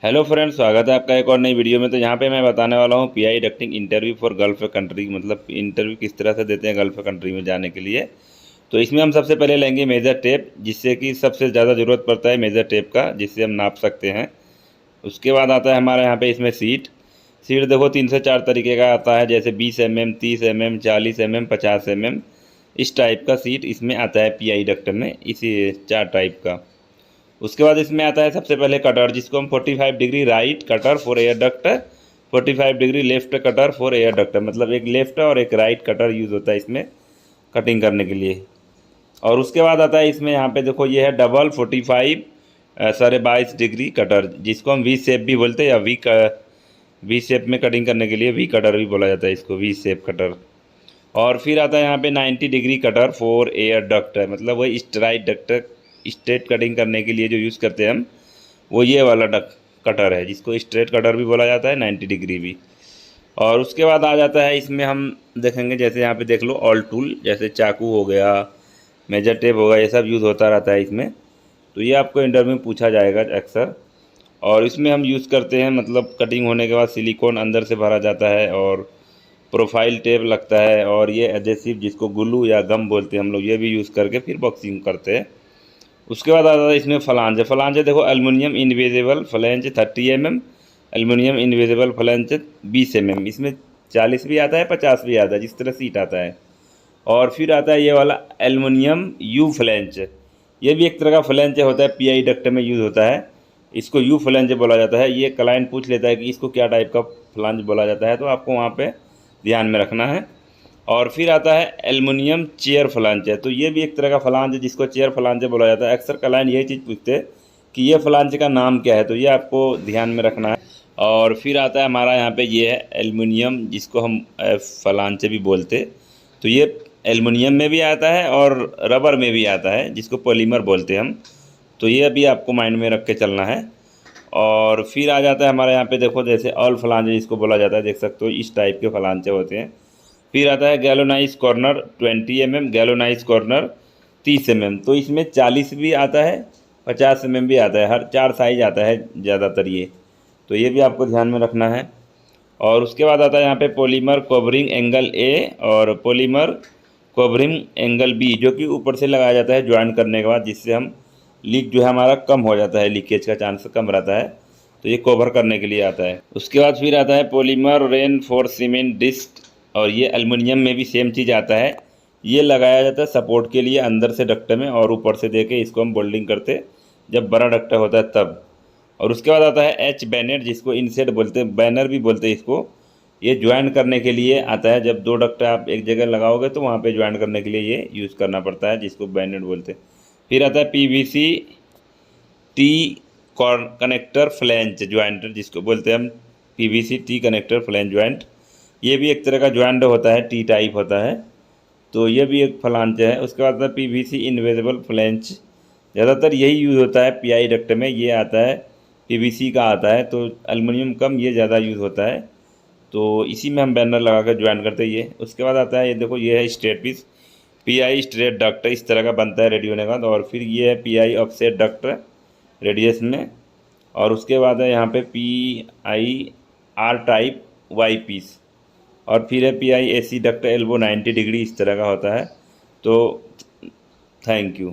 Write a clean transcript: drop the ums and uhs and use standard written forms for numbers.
Hello friends, स्वागत है आपका एक और नई वीडियो में। तो यहाँ पे मैं बताने वाला हूँ pi ducting interview for gulf country, मतलब इंटरव्यू किस तरह से देते हैं गल्फ कंट्री में जाने के लिए। तो इसमें हम सबसे पहले लेंगे मेज़र टेप, जिससे कि सबसे ज़्यादा ज़रूरत पड़ता है मेज़र टेप का, जिससे हम नाप सकते हैं। उसके बाद आता है हमारे यहाँ पे इसमें सीट। सीट देखो 3 से 4 तरीके का आता है, जैसे 20 mm, 30 mm, 40 mm, 50 mm। इस टाइप का सीट इसमें आता है पीआई डक्ट में, इसी 4 टाइप का। उसके बाद इसमें आता है सबसे पहले कटर, जिसको हम 45 degree right cutter for air duct, 45 degree left cutter for air duct, मतलब एक लेफ्ट और एक राइट कटर यूज़ होता है इसमें कटिंग करने के लिए। और उसके बाद आता है इसमें, यहाँ पे देखो ये है डबल 45 साढ़े 22 डिग्री कटर, जिसको हम वी शेप भी बोलते हैं, या वी शेप में कटिंग करने के लिए वी कटर भी बोला जाता है इसको, वी शेप कटर। और फिर आता है यहाँ पे 90 degree cutter for air duct, मतलब वही स्ट्राइट डक्ट, स्ट्रेट कटिंग करने के लिए जो यूज़ करते हैं हम, वो ये वाला डक कटर है, जिसको स्ट्रेट कटर भी बोला जाता है, 90 डिग्री भी। और उसके बाद आ जाता है इसमें, हम देखेंगे जैसे यहाँ पे देख लो ऑल टूल, जैसे चाकू हो गया, मेजर टेप होगा, ये सब यूज़ होता रहता है इसमें। तो ये आपको इंटरव्यू में पूछा जाएगा अक्सर। और इसमें हम यूज़ करते हैं, मतलब कटिंग होने के बाद सिलिकॉन अंदर से भरा जाता है, और प्रोफाइल टेप लगता है, और ये एडेसिव जिसको ग्लू या गम बोलते हैं हम लोग, ये भी यूज़ करके फिर बॉक्सिंग करते हैं। उसके बाद आता है इसमें फलांज। फलांज देखो aluminium invisible flange 30 mm, aluminium invisible flange 20 mm। इसमें 40 भी आता है, 50 भी आता है, जिस तरह सीट आता है। और फिर आता है ये वाला एल्युमिनियम यू फ्लैंज, ये भी एक तरह का फ्लैंज होता है, पीआई डक्ट में यूज़ होता है। इसको यू फ्लैंज बोला जाता है। ये क्लाइंट पूछ लेता है कि इसको क्या टाइप का फ्लैंज बोला जाता है, तो आपको वहाँ पे ध्यान में रखना है। और फिर आता है एल्युमिनियम चेयर फ्लांज है, तो ये भी एक तरह का फ्लांज है, जिसको चेयर फ्लांज बोला जाता है। अक्सर क्लाइंट यही चीज़ पूछते हैं कि ये फ्लांज का नाम क्या है, तो ये आपको ध्यान में रखना है। और फिर आता है हमारा यहाँ पे ये है एल्युमिनियम, जिसको हम फ्लांज भी बोलते। तो ये एल्युमिनियम में भी आता है और रबर में भी आता है, जिसको पॉलीमर बोलते हैं हम। तो ये अभी आपको माइंड में रख के चलना है। और फिर आ जाता है हमारे यहाँ पे देखो, जैसे ऑल फ्लांजे जिसको बोला जाता है, देख सकते हो इस टाइप के फ्लांचे होते हैं। फिर आता है गैलोनाइज कॉर्नर 20 mm, गैलोनाइज कॉर्नर 30 mm। तो इसमें 40 भी आता है, 50 mm भी आता है, हर 4 साइज आता है ज़्यादातर ये। तो ये भी आपको ध्यान में रखना है। और उसके बाद आता है यहाँ पे पॉलीमर कवरिंग एंगल ए और पॉलीमर कवरिंग एंगल बी, जो कि ऊपर से लगाया जाता है ज्वाइन करने के बाद, जिससे हम लीक जो है हमारा कम हो जाता है, लीकेज का चांस कम रहता है। तो ये कवर करने के लिए आता है। उसके बाद फिर आता है पॉलीमर रेनफोर्समेंट डिस्क, और ये एल्युमिनियम में भी सेम चीज़ आता है। ये लगाया जाता है सपोर्ट के लिए अंदर से डक्ट में, और ऊपर से दे के इसको हम बोल्डिंग करते जब बड़ा डक्ट होता है तब। और उसके बाद आता है एच बैनर, जिसको इनसेट बोलते हैं, बैनर भी बोलते हैं इसको। ये ज्वाइन करने के लिए आता है, जब 2 डक्ट आप एक जगह लगाओगे तो वहाँ पे ज्वाइन करने के लिए ये यूज़ करना पड़ता है, जिसको बैनर बोलते हैं। फिर आता है पीवीसी टी कनेक्टर फ्लैंज ज्वाइंटर, जिसको बोलते हैं हम PVC T connector flange joint. ये भी एक तरह का ज्वाइंट होता है, टी टाइप होता है। तो ये भी एक फ्लांज है। उसके बाद पीवीसी इनविजिबल फ्लैंज, ज़्यादातर यही यूज़ होता है पीआई डक्ट में, ये आता है पीवीसी का आता है, तो एल्युमिनियम कम ये ज़्यादा यूज़ होता है। तो इसी में हम बैनर लगा कर ज्वाइन करते हैं ये। उसके बाद आता है ये देखो, ये है straight piece, PI straight duct इस तरह का बनता है रेडी होने के बाद। और फिर ये है पीआई ऑफसेट डक्ट रेडियस में। और उसके बाद है यहाँ पे P I R type Y piece. और फिर है P I A C duct elbow 90 degree, इस तरह का होता है। तो थैंक यू।